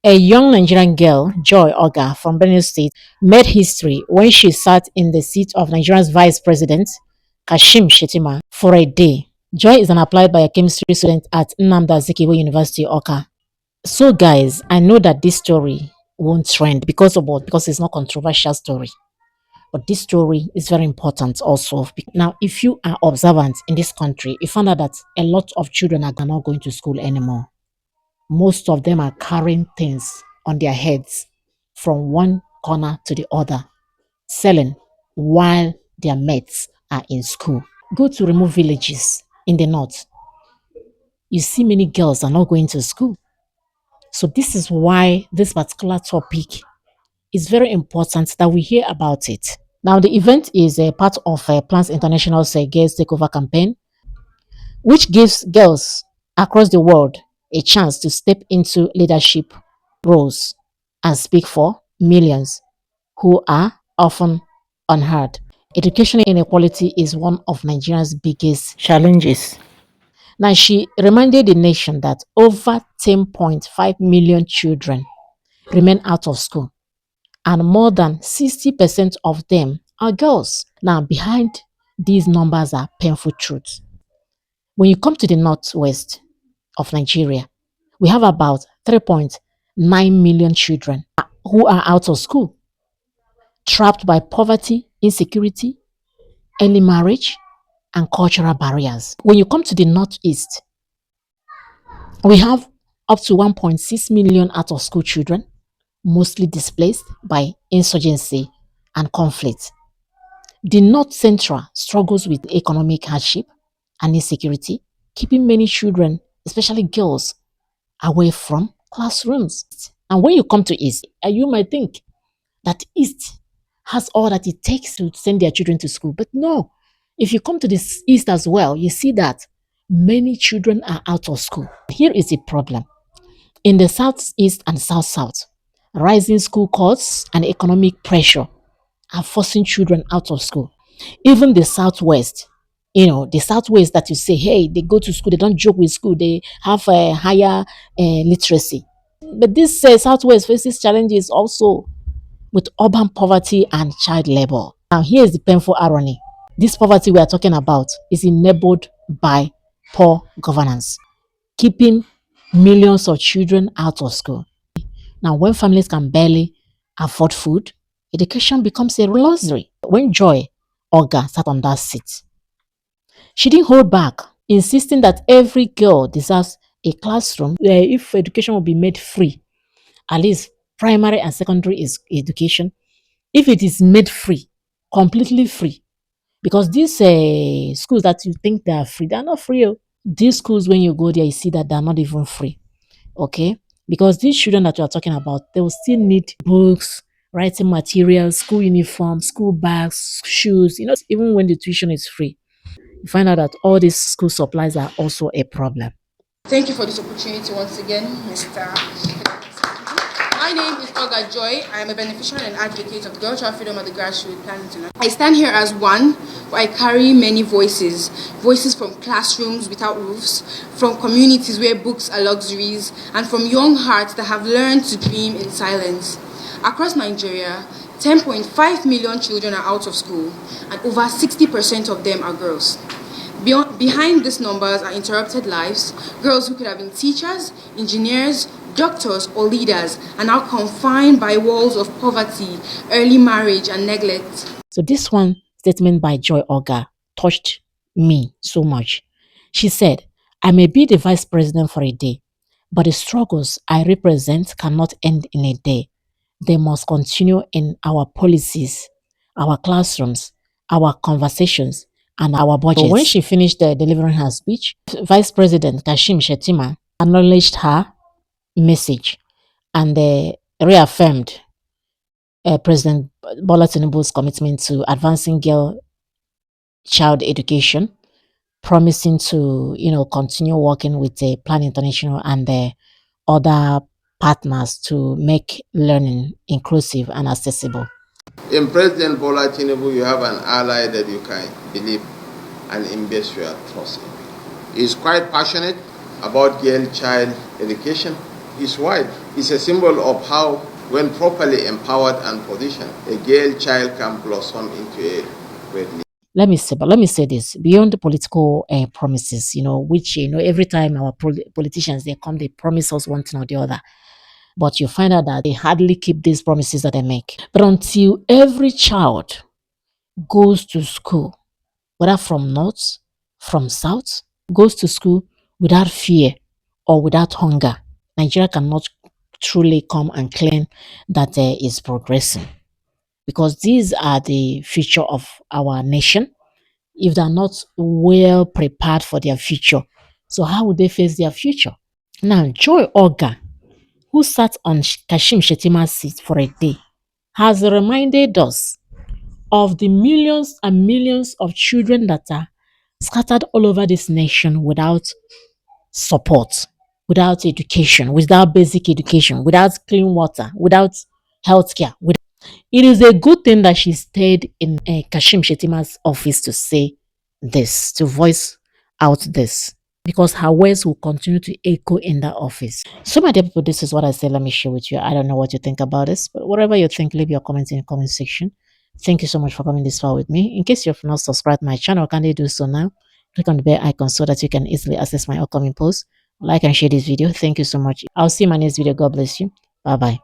A young Nigerian girl, Joy Oga from Benue State, made history when she sat in the seat of Nigeria's Vice President, Kashim Shetima, for a day. Joy is an applied biochemistry student at Nnamdi Azikiwe University, Oka. So, guys, I know that this story won't trend because of what? Because it's not controversial story. But this story is very important also. Now, if you are observant in this country, you find out that a lot of children are not going to school anymore. Most of them are carrying things on their heads from one corner to the other, selling while their mates are in school. Go to remote villages in the north. You see many girls are not going to school. So this is why this particular topic is very important that we hear about it. Now, the event is a part of Plans International's Girls Takeover campaign, which gives girls across the world a chance to step into leadership roles and speak for millions who are often unheard. Education inequality is one of Nigeria's biggest challenges. Now, she reminded the nation that over 10.5 million children remain out of school, and more than 60% of them are girls. Now, behind these numbers are painful truths. When you come to the northwest of Nigeria, we have about 3.9 million children who are out of school, trapped by poverty, insecurity, early marriage, and cultural barriers. When you come to the northeast, we have up to 1.6 million out of school children, mostly displaced by insurgency and conflict. The North Central struggles with economic hardship and insecurity, keeping many children, especially girls, away from classrooms. And when you come to East, you might think that East has all that it takes to send their children to school. But no, if you come to this East as well, you see that many children are out of school. Here is the problem. In the Southeast and South-South, rising school costs and economic pressure are forcing children out of school. Even the Southwest, the Southwest that you say, hey, they go to school, they don't joke with school, they have a higher literacy. But this Southwest faces challenges also with urban poverty and child labor. Now, here is the painful irony. This poverty we are talking about is enabled by poor governance, keeping millions of children out of school. Now, when families can barely afford food, education becomes a luxury. When Joy Oga sat on that seat, she didn't hold back, insisting that every girl deserves a classroom. If education will be made free, at least primary and secondary is education, if it is made free, completely free, because these schools that you think they are free, they are not free. Oh. These schools, when you go there, you see that they are not even free. Okay, because these children that you are talking about, they will still need books, writing materials, school uniform, school bags, shoes. Even when the tuition is free, you find out that all these school supplies are also a problem. Thank you for this opportunity once again, Mr. My name is Olga Joy. I am a beneficiary and advocate of girl child freedom at the grassroots planet. I stand here as one, but I carry many voices. Voices from classrooms without roofs, from communities where books are luxuries, and from young hearts that have learned to dream in silence. Across Nigeria, 10.5 million children are out of school, and over 60% of them are girls. Behind these numbers are interrupted lives, girls who could have been teachers, engineers, doctors, or leaders, are now confined by walls of poverty, early marriage, and neglect. So this one statement by Joy Oga touched me so much. She said, I may be the vice president for a day, but the struggles I represent cannot end in a day. They must continue in our policies, our classrooms, our conversations, and our budgets. But when she finished delivering her speech, Vice President Kashim Shetima acknowledged her message and reaffirmed President Bola Tinubu's commitment to advancing girl child education, promising to continue working with the Plan International and the other partners to make learning inclusive and accessible. In President Bola Tinubu, you have an ally that you can believe and invest your trust in. He's quite passionate about girl child education. His wife It's a symbol of how, when properly empowered and positioned, a girl child can blossom into a great leader. Let me say this beyond the political promises, which every time our politicians they come, they promise us one thing or the other, but you find out that they hardly keep these promises that they make. But until every child goes to school, whether from north, from south, goes to school without fear or without hunger, Nigeria cannot truly come and claim that is progressing, because these are the future of our nation. If they're not well prepared for their future, so how would they face their future? Now, Joy Oga, who sat on Kashim Shetima's seat for a day, has reminded us of the millions and millions of children that are scattered all over this nation without support, without education, without basic education, without clean water, without healthcare. It is a good thing that she stayed in Kashim Shetima's office to say this, to voice out this, because her words will continue to echo in that office. So, my dear people, this is what I say. Let me share with you. I don't know what you think about this, but whatever you think, leave your comments in the comment section. Thank you so much for coming this far with me. In case you have not subscribed to my channel, can you do so now? Click on the bell icon so that you can easily access my upcoming posts. Like and share this video. Thank you so much. I'll see you in my next video. God bless you. Bye bye.